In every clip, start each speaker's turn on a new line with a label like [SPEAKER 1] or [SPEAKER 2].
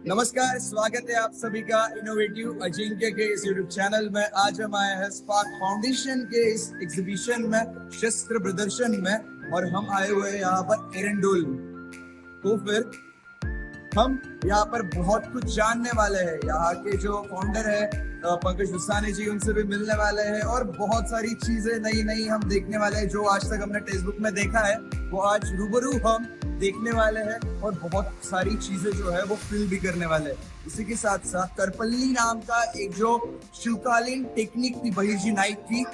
[SPEAKER 1] नमस्कार, स्वागत है आप सभी का इनोवेटिव अजिंक्य के इस यूट्यूब चैनल में। आज हम आए हैं स्पार्क फाउंडेशन के इस एग्जीबिशन में, शस्त्र प्रदर्शन में, और हम आए हुए हैं यहाँ पर एरंडोल। तो फिर हम यहाँ पर बहुत कुछ जानने वाले हैं। यहाँ के जो फाउंडर है पंकज दुसानी जी, उनसे भी मिलने वाले हैं और बहुत सारी चीजें नई नई हम देखने वाले हैं। जो आज तक हमने टेक्स्ट बुक में देखा है वो आज रूबरू हम देखने वाले हैं, और बहुत सारी चीजें जो है वो फील भी करने वाले हैं। इसी के साथ साथ करपल्ली नाम का एक जो शिवकालीन टेक्निक थी, बहिर्जी नाइक की,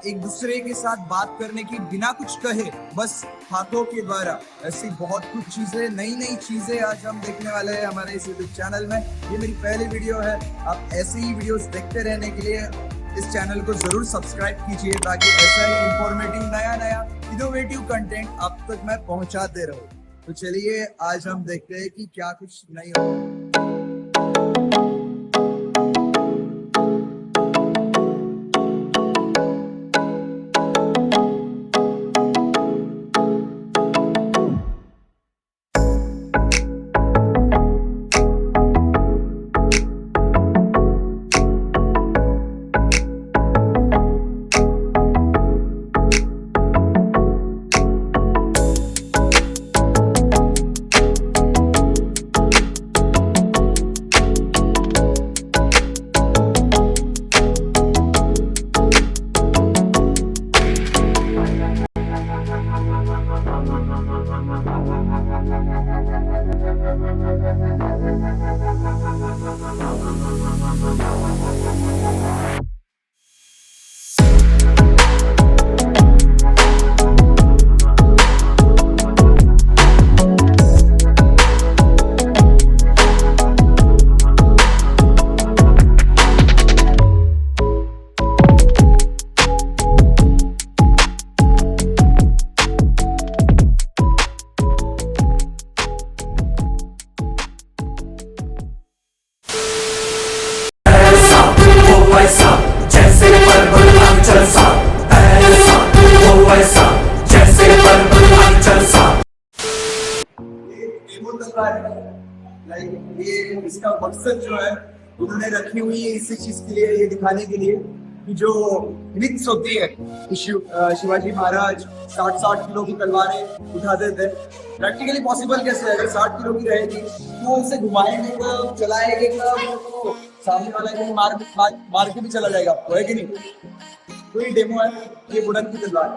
[SPEAKER 1] एक दूसरे के साथ बात करने की बिना कुछ कहे, बस हाथों के द्वारा, ऐसी बहुत कुछ चीजें, नई नई चीजें आज हम देखने वाले हैं हमारे इस यूट्यूब चैनल में। ये मेरी पहली वीडियो है। आप ऐसी ही वीडियोस देखते रहने के लिए इस चैनल को जरूर सब्सक्राइब कीजिए, ताकि ऐसा ही इंफॉर्मेटिव नया इनोवेटिव कंटेंट आप तक मैं पहुंचाते रहूं। तो चलिए आज हम देखते हैं कि क्या कुछ नहीं हो।
[SPEAKER 2] जैसे पर्वत अंचल सा, ऐसा वो वैसा, जैसे पर्वत अंचल सा।
[SPEAKER 1] ये इसका मकसद जो है उन्होंने रखी हुई है इसी चीज के लिए, ये दिखाने के लिए कि जो मिथ्स होती है कि शिवाजी महाराज 60 किलो की तलवारें उठाते थे। प्रैक्टिकली पॉसिबल कैसे है? अगर 60 किलो की रहेगी तो उसे घुमाएंगे कब, चलाएंगे कब, तो सामने वाला को मार के भी चला जाएगा, है कि नहीं? तो ये डेमो है, ये वुडन की तलवार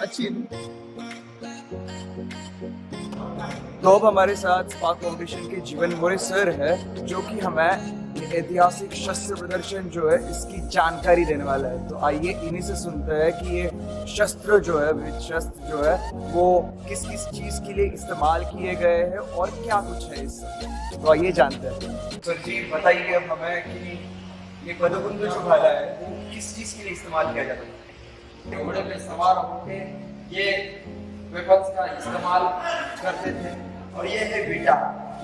[SPEAKER 1] अच्छी है। तो अब हमारे साथ स्पार्क फाउंडेशन के जीवन मोरे सर है, जो कि हमें ऐतिहासिक शस्त्र प्रदर्शन जो है इसकी जानकारी देने वाला है। तो आइए इन्हीं से सुनते हैं कि ये शस्त्र जो है, विविध शस्त्र जो है, वो किस किस चीज के लिए इस्तेमाल किए गए हैं और क्या कुछ है इससे। तो आइए जानते हैं। सर जी बताइए अब हमें कि ये गदकुंड जो भाला है वो किस चीज के लिए इस्तेमाल किया जाता है?
[SPEAKER 3] घोड़े पे सवार होकर ये वेपन्स का इस्तेमाल करते थे। और ये है बीटा,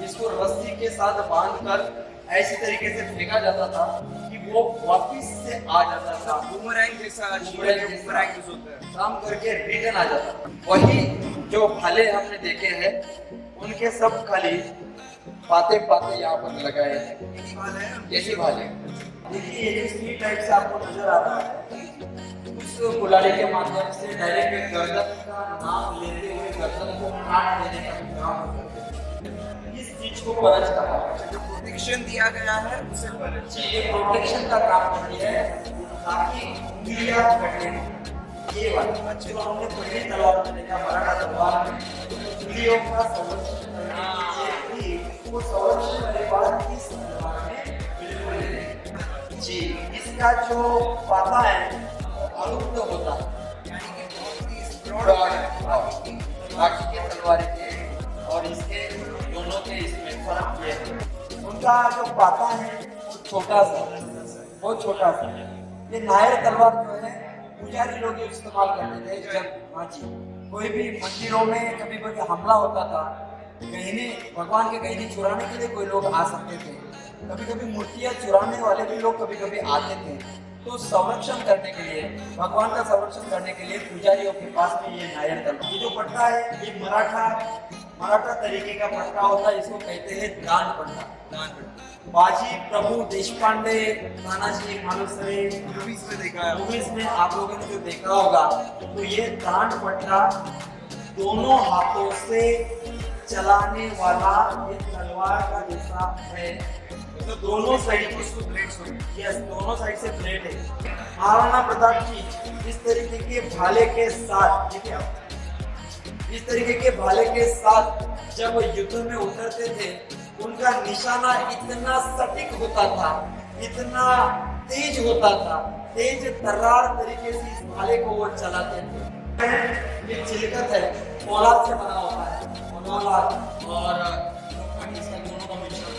[SPEAKER 3] इसको रस्सी के साथ बांधकर ऐसी तरीके से फेंका जाता था कि वो वापस से आ जाता था,
[SPEAKER 1] बूमरैंग जैसा
[SPEAKER 3] बूमरैंग यूज होता है, काम करके रिटर्न आ जाता था। वही जो भाले हमने देखे हैं उनके सब खाली पाते पाते यहाँ पर लगाए हैं, जैसे भाले। देखिए ये इसी टाइप से आपको नजर आ रहा है। उस कुल्हाड़ी के माध्यम से डायरेक्ट गर्दन का नाम लेते हुए गर्दन को काट देने का काम करते हैं। इस चीज को परज कहा है।
[SPEAKER 1] जो प्रोटेक्शन दिया गया है उसे परज।
[SPEAKER 3] ये प्रोटेक्शन का काम करती है ताकि उंगलियां कटे। ये वाला जो हमने पहले तलवार में देखा, मराठा तलवार में उंगलियों का संरक्षण करने के लिए वो संरक्षण करने वाला इस तलवार में बिल्कुल नहीं। जी इसका जो पाता है अलुप्त होता है, बाकी के तलवार के और इसके दोनों के इसमें फर्क ये है, उनका जो पाता है छोटा सा, बहुत छोटा सा। ये नायर तलवार जो है पुजारी लोग इस्तेमाल करते थे। जब हाँ जी कोई भी मंदिरों में कभी कभी हमला होता था, गहने भगवान के गहने चुराने के लिए कोई लोग आ सकते थे, कभी कभी मूर्तियां चुराने वाले भी लोग कभी कभी आते थे। तो संरक्षण करने के लिए, भगवान का संरक्षण करने के लिए पुजारियों के पास में ये नायर तलवार, ये जो पट्टा है ये मराठा तरीके का पट्टा होता है, इसको कहते हैं दान पट्टा। बाजी प्रभु देशपांडे, तानाजी मालुसरे
[SPEAKER 1] मूवीज में देखा है,
[SPEAKER 3] मूवीज में आप लोगों ने जो देखा होगा, तो ये दान पट्टा दोनों हाथों से चलाने वाला ये तलवार का जैसा है, तो दोनों साइड से ब्लेड्स होंगे। यस, दोनों साइड से ब्लेड है। महाराणा प्रताप जी इस तरीके के भाले के साथ, ठीक है, इस तरीके के भाले के साथ जब युद्ध में उतरते थे, उनका निशाना इतना सटीक होता था, इतना तेज होता था, तेज तर्रार तरीके से इस भाले को वो चलाते थे। ये चिलकत है, फौलाद से बना होता है, फौलाद और इसका दोनों का मिश्रण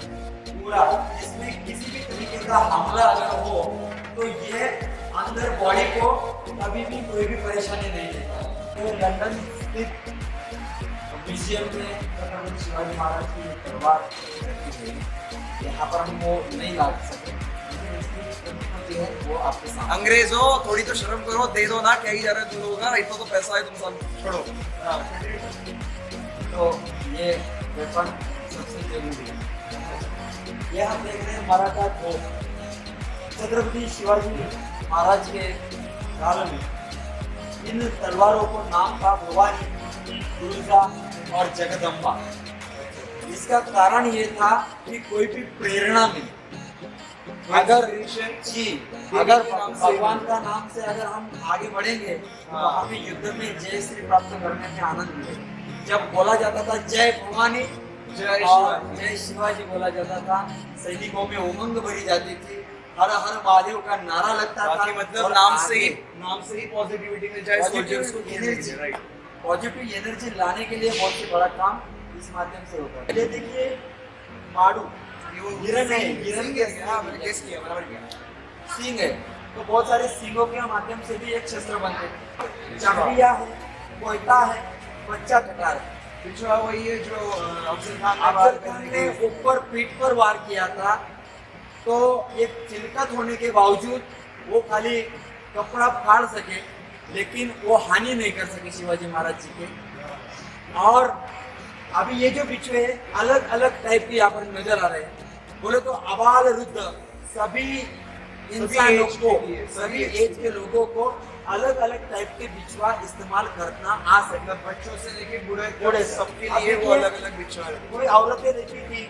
[SPEAKER 3] पूरा, इसमें किसी भी तरीके का हमला अगर हो तो ये अंदर बॉडी को कभी भी कोई भी परेशानी नहीं देता। तो लंदन स्थित म्यूजियम में छत्रपति शिवाजी महाराज की तलवार यहाँ पर हम वो नहीं ला सकते, है वो आपके सामने।
[SPEAKER 1] अंग्रेजों थोड़ी तो शर्म करो, दे दो ना, क्या ही जा रहा है तुम लोगों का, इतना तो पैसा है, तुम सब छोड़ो।
[SPEAKER 3] तो ये वेपन सबसे जरूरी है। ये हम देख रहे हैं मराठा को छत्रपति शिवाजी महाराज के काल में इन तलवारों को नाम था भवानी, दुर्गा और जगदम्बा। इसका कारण ये था कि कोई भी प्रेरणा मिले, अगर भगवान का नाम से अगर हम आगे बढ़ेंगे तो हमें युद्ध में जय श्री प्राप्त करने में आनंद मिलेगा। जब बोला जाता था जय भवानी जय शिवाजी बोला जाता था, सैनिकों में उमंग भरी जाती थी, हर हर महादेव का नारा लगता था।
[SPEAKER 1] मतलब नाम से ही पॉजिटिविटी मिल जाए, सोल्जर्स को एनर्जी, राइट,
[SPEAKER 3] पॉजिटिव एनर्जी लाने के लिए बहुत ही बड़ा काम इस माध्यम से होता है। ये देखिए माड़ू, हिरन है, हिरन के सींग है, तो बहुत सारे सींगों के माध्यम से भी एक शस्त्र बनते हैं। चमड़िया है, कोयता है, बच्चा कटार है।
[SPEAKER 1] पिछड़ा वही है जो अफजल
[SPEAKER 3] खान ने ऊपर पीठ पर वार किया था, तो एक चिलकत होने के बावजूद वो खाली कपड़ा फाड़ सके, लेकिन वो हानि नहीं कर सके शिवाजी महाराज जी के। और अभी ये जो बिछुए अलग अलग टाइप के यहाँ पर नजर आ रहे हैं, बोले तो अबाल वृद्ध सभी इंसानों को, सभी एज के लोगों को अलग अलग टाइप के बिछुआ इस्तेमाल करना आ सकता है।
[SPEAKER 1] बच्चों से लेके बूढ़े सबके लिए वो अलग अलग बिछुआ है।
[SPEAKER 3] कोई औरतें देखी थी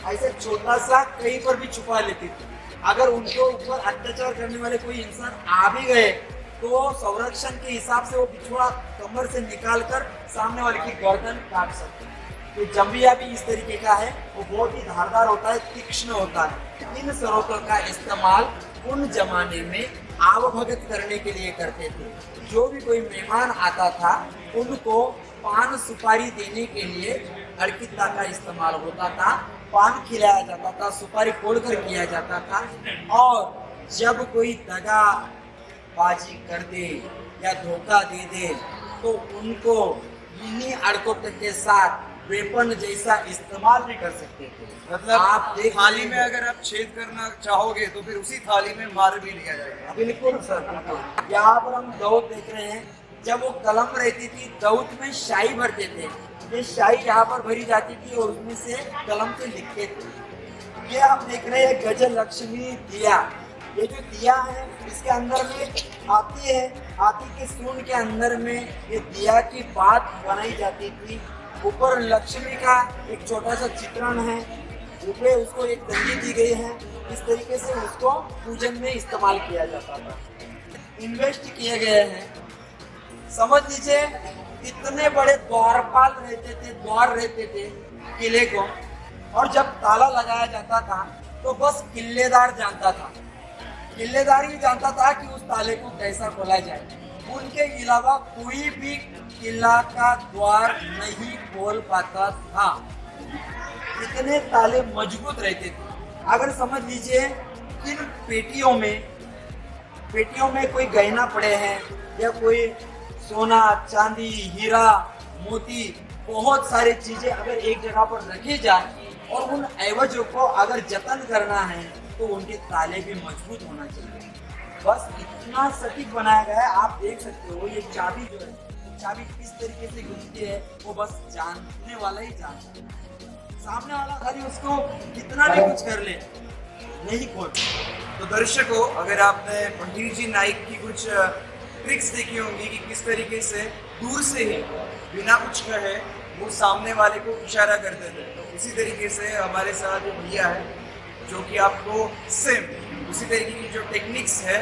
[SPEAKER 3] ऐसे छोटा सा कहीं पर भी छुपा लेती थी, अगर उनके ऊपर अत्याचार करने वाले कोई इंसान आ भी गए तो संरक्षण के हिसाब से वो बिछुआ कमर से निकाल कर सामने वाले की गर्दन काट सकते हैं। तो जंबिया भी इस तरीके का है, वो बहुत ही धारदार होता है, तीक्ष्ण होता है। इन सरोतों का इस्तेमाल उन जमाने में आवभगत करने के लिए करते थे। जो भी कोई मेहमान आता था उनको पान सुपारी देने के लिए अर्किता का इस्तेमाल होता था, पान खिलाया जाता था, सुपारी तोड़कर किया जाता था। और जब कोई दगा बाजी कर दे या धोखा दे दे तो उनको इन्हीं अड़कों के साथ वेपन जैसा इस्तेमाल भी कर सकते थे।
[SPEAKER 1] मतलब
[SPEAKER 3] आप
[SPEAKER 1] थाली में अगर आप छेद करना चाहोगे तो फिर उसी थाली में मार भी लिया जाएगा।
[SPEAKER 3] बिल्कुल सर, बिल्कुल। यहाँ पर हम दाऊद देख रहे हैं, जब वो कलम रहती थी दाऊद में शाही भरते थे, ये शाही यहाँ पर भरी जाती थी और उसमें से कलम से लिखते थे। ये आप देख रहे हैं गज लक्ष्मी दिया, ये जो दिया है इसके अंदर में हाथी है, हाथी के सूंड के अंदर में ये दिया की बात बनाई जाती थी। ऊपर लक्ष्मी का एक छोटा सा चित्रण है, ऊपर उसको एक दंडी दी गई है। इस तरीके से उसको पूजन में इस्तेमाल किया जाता था। इन्वेस्ट किए गए हैं, समझ लीजिए इतने बड़े द्वारपाल रहते थे, द्वार रहते थे किले को, और जब ताला लगाया जाता था तो बस किल्लेदार जानता था, किल्लेदार ही जानता था कि उस ताले को कैसा खोला जाए। उनके अलावा कोई भी किला का द्वार नहीं खोल पाता था, इतने ताले मजबूत रहते थे। अगर समझ लीजिए इन पेटियों में कोई गहना पड़े हैं या कोई सोना चांदी हीरा मोती बहुत सारी चीजें अगर एक जगह पर रखी जाए और उन एवजों को अगर जतन करना है तो उनके ताले भी मजबूत होना चाहिए। बस इतना सटीक बनाया गया है, आप देख सकते हो ये चाबी जो है, चाबी किस तरीके से घूमती है वो बस जानने वाला ही जानता है। सामने वाला खाली उसको कितना भी कुछ कर ले नहीं खोल।
[SPEAKER 1] तो दर्शकों, अगर आपने पंडित जी नाइक की कुछ ट्रिक्स देखी होंगी कि किस तरीके से दूर से ही बिना कुछ कहे वो सामने वाले को इशारा करते थे, तो उसी तरीके से हमारे साथ एक भैया है जो कि आपको सेम उसी तरीके की जो टेक्निक्स है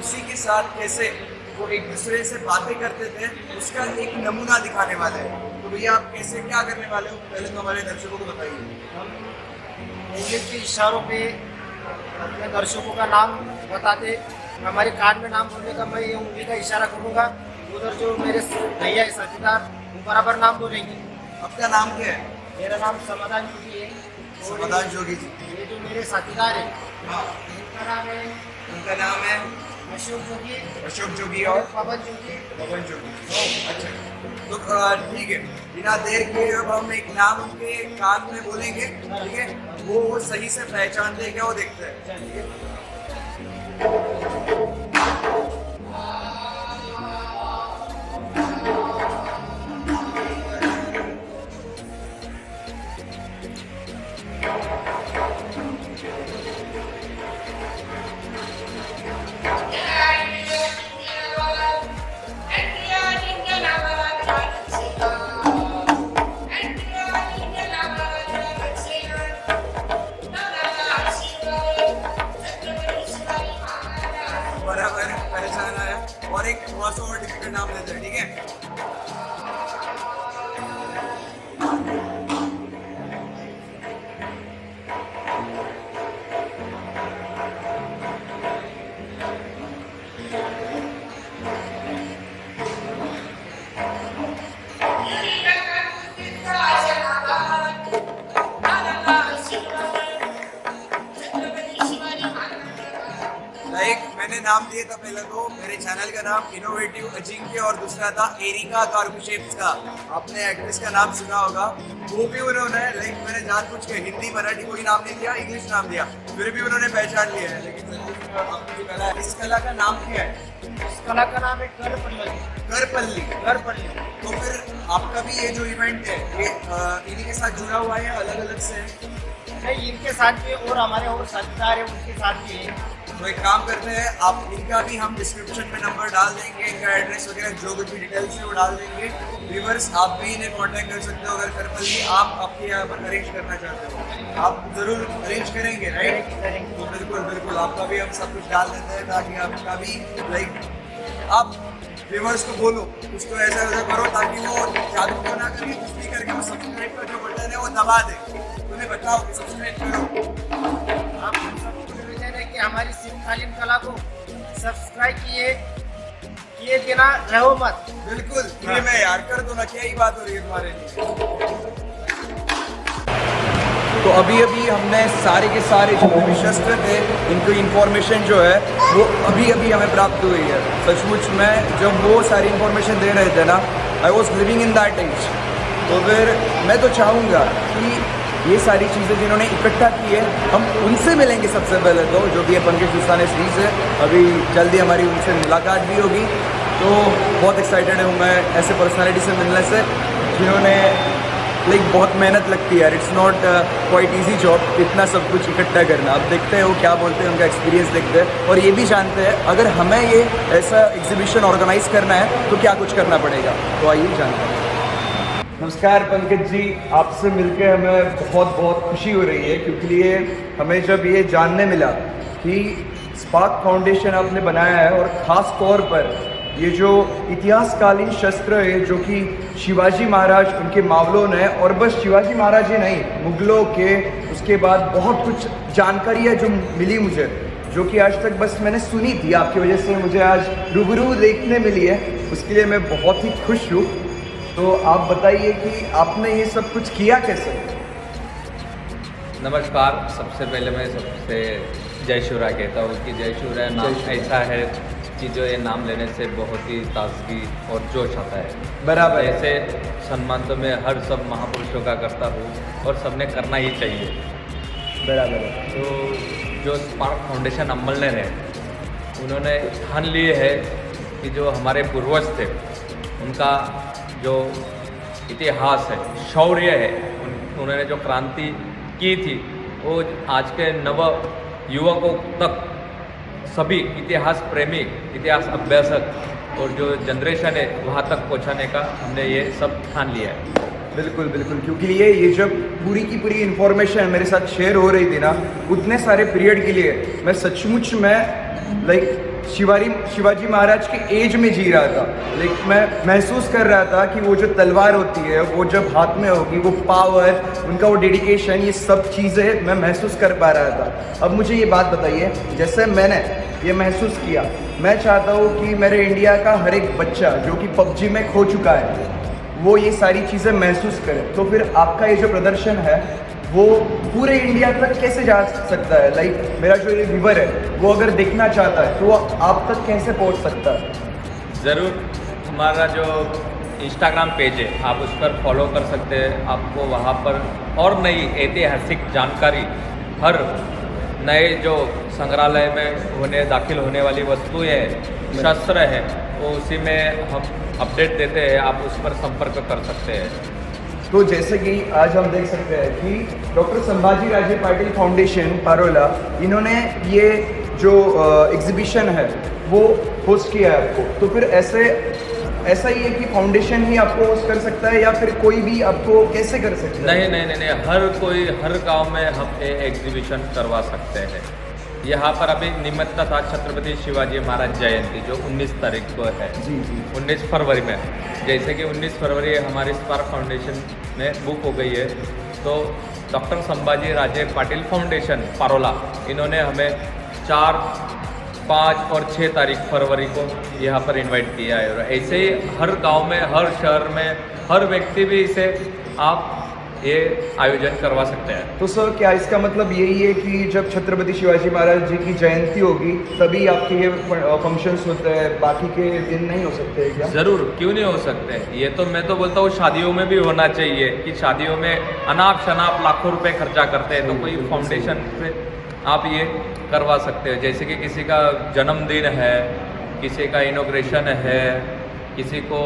[SPEAKER 1] उसी के साथ कैसे वो एक दूसरे से बातें करते थे उसका एक नमूना दिखाने वाले हैं। तो भैया आप कैसे क्या करने वाले हो, पहले तो हमारे दर्शकों को बताइए।
[SPEAKER 4] उंगली के इशारों पे अपने दर्शकों का नाम बताते, हमारे कान में नाम बोलने का मैं ये उंगली का इशारा करूँगा, उधर जो मेरे भैया साथीदार वो बराबर नाम बोलेंगे।
[SPEAKER 1] आपका नाम क्या है?
[SPEAKER 4] मेरा नाम समाधान जोगी है। और
[SPEAKER 1] समाधान जोगी जी।
[SPEAKER 4] ये जो मेरे साथीदार है
[SPEAKER 1] हाँ,
[SPEAKER 4] उनका नाम है
[SPEAKER 1] अशोक जोगी
[SPEAKER 4] अशोक जोगी
[SPEAKER 1] और
[SPEAKER 4] पवन जोगी।
[SPEAKER 1] पवन जोगी। अच्छा, तो ठीक है, बिना देर के अब हम एक नाम उनके कान में बोलेंगे, ठीक है, वो सही से पहचान दे क्या वो देखते हैं, ठीक है। बराबर पहचाना है और एक थोड़ा सा और डिफिकल्ट नाम लेते हैं, ठीक है। लाइक मैंने नाम दिया था पहले तो मेरे चैनल का नाम इनोवेटिव अजिंक्य और दूसरा था एरिका कार्बुशेप्स का। आपने एक्ट्रेस का नाम सुना होगा, वो भी उन्होंने लाइक मैंने जानबूझ के हिंदी मराठी कोई नाम नहीं दिया, इंग्लिश नाम दिया, फिर भी उन्होंने पहचान लिया है। लेकिन आपने जो कहा इस कला का नाम क्या है?
[SPEAKER 4] इस कला का नाम है करपल्ली।
[SPEAKER 1] करपल्ली।
[SPEAKER 4] करपल्ली।
[SPEAKER 1] तो फिर आपका भी ये जो इवेंट है ये इन्हीं के साथ जुड़ा हुआ है, अलग अलग से है?
[SPEAKER 4] नहीं, इनके साथ भी और हमारे और साथीदार है उनके साथ भी है।
[SPEAKER 1] तो एक काम करते हैं, आप इनका भी हम डिस्क्रिप्शन में नंबर डाल देंगे, इनका एड्रेस वगैरह जो कुछ भी डिटेल्स है वो डाल देंगे। व्यूअर्स आप भी इन्हें कांटेक्ट कर सकते हो, अगर करपल्ली आप आपके यहाँ पर अरेंज करना चाहते हो, आप जरूर अरेंज करेंगे, राइट? तो बिल्कुल बिल्कुल आपका भी हम सब कुछ डाल देते हैं ताकि आपका भी लाइक आप व्यूअर्स को बोलो कुछ तो ऐसा ऐसा करो ताकि वो जादू को ना करें, कुछ भी करके वो सब्सक्राइब का जो बटन है वो दबा दे। तुम्हें बताओ कि सब्सक्राइब करो।
[SPEAKER 4] आप सबको निवेदन है कि हमारी शीतकालीन कला को सब्सक्राइब किए बिना रहो मत।
[SPEAKER 1] बिल्कुल फ्री में यार, कर दो ना, क्या ही बात हो रही है तुम्हारे लिए। तो अभी अभी हमने सारे के सारे जितने भी शस्त्र थे इनको इन्फॉर्मेशन जो है वो अभी अभी हमें प्राप्त हुई है। सचमुच में जब वो सारी इन्फॉर्मेशन दे रहे थे ना, I was living in that age. तो फिर मैं तो चाहूँगा कि ये सारी चीज़ें जिन्होंने इकट्ठा की है हम उनसे मिलेंगे सबसे पहले तो, जो भी है पंकज दुस्ताने श्री से। अभी जल्दी हमारी उनसे मुलाकात भी होगी, तो बहुत एक्साइटेड हूँ मैं ऐसे पर्सनालिटी से मिलने से जिन्होंने लाइक बहुत मेहनत लगती है यार, it's not quite easy job इतना सब कुछ इकट्ठा करना। अब देखते हैं वो क्या बोलते हैं, उनका एक्सपीरियंस देखते हैं और ये भी जानते हैं अगर हमें ये ऐसा एग्जीबिशन ऑर्गेनाइज करना है तो क्या कुछ करना पड़ेगा। तो आइए जानते हैं। नमस्कार पंकज जी, आपसे मिलकर हमें बहुत बहुत खुशी हो रही है क्योंकि ये हमें जब ये जानने मिला कि स्पार्क फाउंडेशन आपने बनाया है और ख़ास तौर पर ये जो इतिहासकालीन शस्त्र है जो कि शिवाजी महाराज उनके मावलों ने, और बस शिवाजी महाराज ही नहीं मुगलों के, उसके बाद बहुत कुछ जानकारी है जो मिली मुझे, जो कि आज तक बस मैंने सुनी थी, आपकी वजह से मुझे आज रूबरू देखने मिली है, उसके लिए मैं बहुत ही खुश हूँ। तो आप बताइए कि आपने ये सब कुछ किया कैसे?
[SPEAKER 5] नमस्कार, सबसे पहले मैं सबसे जय शिवराय कहता हूँ कि जय शिवराय नाम ऐसा है कि जो ये नाम लेने से बहुत ही ताजगी और जोश आता है।
[SPEAKER 1] बराबर।
[SPEAKER 5] ऐसे सम्मान तो मैं हर सब महापुरुषों का करता हूँ और सबने करना ही चाहिए।
[SPEAKER 1] बराबर है।
[SPEAKER 5] तो जो स्पार्क फाउंडेशन अमल ने है उन्होंने ठान लिए है कि जो हमारे पूर्वज थे उनका जो इतिहास है, शौर्य है, उन्होंने जो क्रांति की थी वो आज के नव युवकों तक, सभी इतिहास प्रेमी, इतिहास अभ्यासक और जो जनरेशन है वहाँ तक पहुँचाने का हमने ये सब ठान लिया है।
[SPEAKER 1] बिल्कुल बिल्कुल, क्योंकि ये जब पूरी की पूरी इन्फॉर्मेशन मेरे साथ शेयर हो रही थी ना, उतने सारे पीरियड के लिए मैं सचमुच में शिवाजी महाराज के एज में जी रहा था। मैं महसूस कर रहा था कि वो जो तलवार होती है वो जब हाथ में होगी, वो पावर, उनका वो डेडिकेशन, ये सब चीज़ें मैं महसूस कर पा रहा था। अब मुझे ये बात बताइए, जैसे मैंने ये महसूस किया, मैं चाहता हूँ कि मेरे इंडिया का हर एक बच्चा जो कि पबजी में खो चुका है वो ये सारी चीज़ें महसूस करे। तो फिर आपका ये जो प्रदर्शन है वो पूरे इंडिया तक कैसे जा सकता है? मेरा जो ये व्यूवर है वो अगर देखना चाहता है तो वो आप तक कैसे पहुंच सकता है?
[SPEAKER 5] ज़रूर, हमारा जो इंस्टाग्राम पेज है आप उस पर फॉलो कर सकते हैं। आपको वहाँ पर और नई ऐतिहासिक जानकारी, हर नए जो संग्रहालय में दाखिल होने वाली वस्तुएँ, शस्त्र है, वो उसी में हम अपडेट देते हैं। आप उस पर संपर्क कर सकते हैं।
[SPEAKER 1] तो जैसे कि आज हम देख सकते हैं कि डॉक्टर संभाजी राजे पाटिल फाउंडेशन पारोला, इन्होंने ये जो एग्जीबिशन है वो होस्ट किया है आपको। तो फिर ऐसा ही है कि फाउंडेशन ही आपको होस्ट कर सकता है या फिर कोई भी आपको कैसे कर सकता है?
[SPEAKER 5] नहीं, हर कोई, हर गांव में हम एग्जीबिशन करवा सकते हैं। यहाँ पर अभी निमित्त था छत्रपति शिवाजी महाराज जयंती जो 19 तारीख को है।
[SPEAKER 1] जी
[SPEAKER 5] 19 फरवरी में, जैसे कि 19 फरवरी हमारी स्पार्क फाउंडेशन में बुक हो गई है, तो डॉक्टर संभाजी राजे पाटिल फाउंडेशन पारोला, इन्होंने हमें 4, 5 और 6 तारीख फरवरी को यहाँ पर इनवाइट किया है। और ऐसे ही हर गांव में, हर शहर में, हर व्यक्ति भी इसे आप ये आयोजन करवा सकते हैं।
[SPEAKER 1] तो सर, क्या इसका मतलब यही है कि जब छत्रपति शिवाजी महाराज जी की जयंती होगी तभी आपके ये फंक्शंस होते हैं, बाकी के दिन नहीं हो सकते क्या?
[SPEAKER 5] ज़रूर, क्यों नहीं हो सकते। ये तो मैं तो बोलता हूँ शादियों में भी होना चाहिए कि शादियों में अनाप शनाप लाखों रुपए खर्चा करते हैं, तो कोई फाउंडेशन से आप ये करवा सकते हो। जैसे कि किसी का जन्मदिन है, किसी का इनॉग्रेशन है, किसी को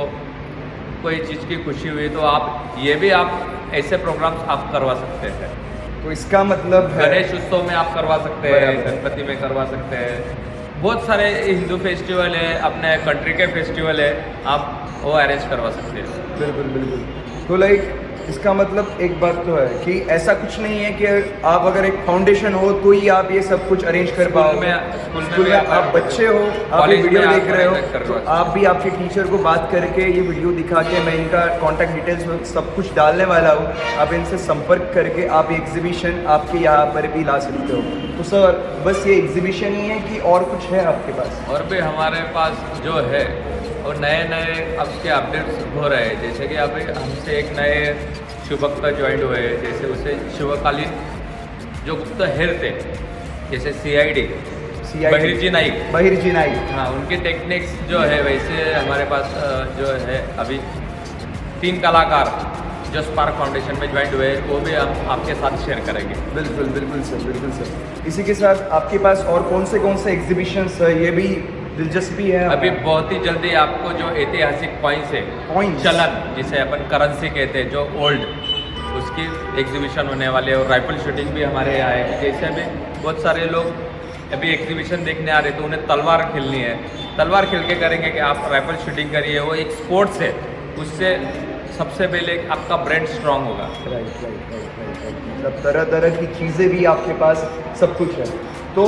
[SPEAKER 5] कोई चीज़ की खुशी हुई, तो आप ये भी आप ऐसे प्रोग्राम्स आप करवा सकते हैं।
[SPEAKER 1] तो इसका मतलब है
[SPEAKER 5] गणेश उत्सव में आप करवा सकते हैं, गणपति में करवा सकते हैं, बहुत सारे हिंदू फेस्टिवल है, अपने कंट्री के फेस्टिवल है, आप वो अरेंज करवा सकते हैं।
[SPEAKER 1] बिल्कुल। तो इसका मतलब एक बात तो है कि ऐसा कुछ नहीं है कि आप अगर एक फाउंडेशन हो तो ही आप ये सब कुछ अरेंज कर पाओगे। स्कूल में आप बच्चे हो, आप ये वीडियो देख रहे हो, तो आप भी आपके टीचर को बात करके ये वीडियो दिखा के, मैं इनका कॉन्टैक्ट डिटेल्स सब कुछ डालने वाला हूँ, आप इनसे संपर्क करके आप ये एग्जीबिशन आपके यहाँ पर भी ला सकते हो। तो सर, बस ये एग्जीबिशन ही है कि और कुछ है आपके पास?
[SPEAKER 5] और भी हमारे पास जो है और नए अब उसके अपडेट्स हो रहे हैं। जैसे कि अभी हमसे एक नए शिवभक्त ज्वाइंट हुए, जैसे उसे शिवकालीन जो गुप्त हेर थे, जैसे CID बहिर्जी नाइक, हाँ, उनकी टेक्निक्स जो है, वैसे हमारे पास जो है अभी 3 कलाकार जो स्पार्क फाउंडेशन में ज्वाइंट हुए, वो भी हम आपके साथ शेयर करेंगे।
[SPEAKER 1] बिल्कुल सर। इसी के साथ आपके पास और कौन से एग्जीबिशंस है, ये भी दिलचस्पी है?
[SPEAKER 5] अभी बहुत ही जल्दी आपको जो ऐतिहासिक कॉइन्स है, चलन जिसे अपन करेंसी कहते हैं, जो ओल्ड, उसकी एग्जीबिशन होने वाले है। और राइफल शूटिंग भी हमारे यहाँ है। जैसे अभी बहुत सारे लोग अभी एग्जीबिशन देखने आ रहे, तो उन्हें तलवार खेलनी है, तलवार खेल के करेंगे कि आप राइफल शूटिंग करिए, वो एक स्पोर्ट्स है, उससे सबसे पहले आपका ब्रेन स्ट्रांग होगा।
[SPEAKER 1] मतलब तरह की चीज़ें भी आपके पास सब कुछ है। तो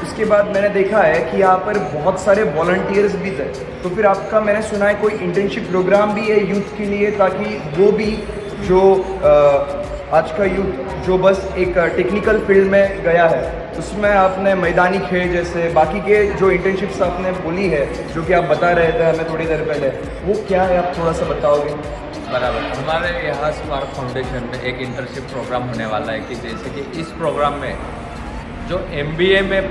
[SPEAKER 1] उसके बाद मैंने देखा है कि यहाँ पर बहुत सारे वॉलंटियर्स भी थे, तो फिर आपका, मैंने सुना है, कोई इंटर्नशिप प्रोग्राम भी है यूथ के लिए, ताकि वो भी जो आज का यूथ जो बस एक टेक्निकल फील्ड में गया है, उसमें आपने मैदानी खेल जैसे बाकी के जो इंटर्नशिप्स आपने बोली है, जो कि आप बता रहे थे हमें थोड़ी देर पहले, वो क्या है, आप थोड़ा सा बताओगे?
[SPEAKER 5] बराबर, हमारे यहाँ स्पार्क फाउंडेशन में एक इंटर्नशिप प्रोग्राम होने वाला है कि जैसे कि इस प्रोग्राम में जो MBA में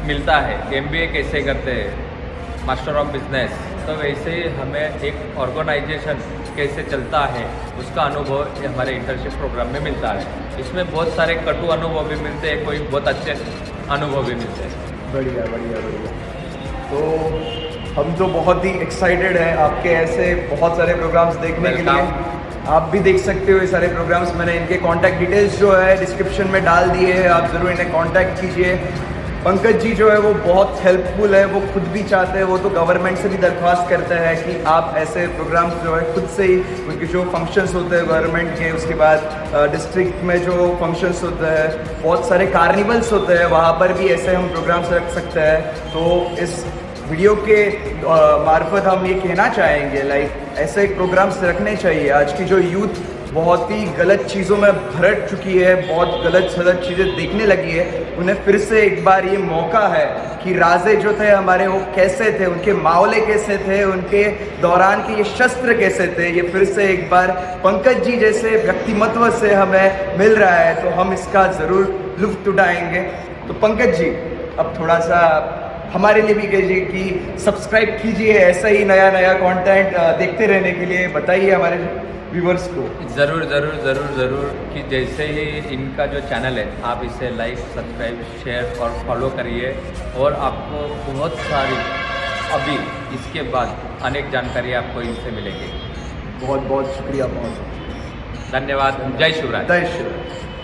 [SPEAKER 5] मिलता है, MBA कैसे करते हैं, मास्टर ऑफ बिजनेस, तो वैसे ही हमें एक ऑर्गेनाइजेशन कैसे चलता है उसका अनुभव हमारे इंटर्नशिप प्रोग्राम में मिलता है। इसमें बहुत सारे कटु अनुभव भी मिलते हैं, कोई बहुत अच्छे अनुभव भी मिलते हैं।
[SPEAKER 1] बढ़िया। तो हम तो बहुत ही एक्साइटेड है आपके ऐसे बहुत सारे प्रोग्राम्स देखने के लिए। आप भी देख सकते हो ये सारे प्रोग्राम्स, मैंने इनके कॉन्टैक्ट डिटेल्स जो है डिस्क्रिप्शन में डाल दिए हैं, आप ज़रूर इन्हें कॉन्टैक्ट कीजिए। पंकज जी जो है वो बहुत हेल्पफुल है, वो खुद भी चाहते हैं, वो तो गवर्नमेंट से भी दरख्वास्त करते हैं कि आप ऐसे प्रोग्राम्स जो है खुद से ही, उनके जो फंक्शंस होते हैं गवर्नमेंट के, उसके बाद डिस्ट्रिक्ट में जो फंक्शंस होते हैं, बहुत सारे कार्निवल्स होते हैं, वहाँ पर भी ऐसे हम प्रोग्राम्स रख सकते हैं। तो इस वीडियो के मार्फत हम ये कहना चाहेंगे लाइक ऐसे प्रोग्राम्स रखने चाहिए। आज की जो यूथ बहुत ही गलत चीज़ों में भरट चुकी है, बहुत गलत चीज़ें देखने लगी है, उन्हें फिर से एक बार ये मौका है कि राजे जो थे हमारे वो कैसे थे, उनके मावले कैसे थे, उनके दौरान के ये शस्त्र कैसे थे, ये फिर से एक बार पंकज जी जैसे व्यक्तिमत्व से हमें मिल रहा है, तो हम इसका ज़रूर लुत्फ़ उठाएंगे। तो पंकज जी अब थोड़ा सा हमारे लिए भी कीजिए कि सब्सक्राइब कीजिए, ऐसा ही नया नया कंटेंट देखते रहने के लिए बताइए हमारे व्यूवर्स को।
[SPEAKER 5] ज़रूर ज़रूर ज़रूर ज़रूर कि जैसे ही इनका जो चैनल है आप इसे लाइक, सब्सक्राइब, शेयर और फॉलो करिए, और आपको बहुत सारी अभी इसके बाद अनेक जानकारी आपको इनसे मिलेगी।
[SPEAKER 1] बहुत बहुत शुक्रिया, बहुत
[SPEAKER 5] धन्यवाद। जय शिवराज।
[SPEAKER 1] जय श्री राम।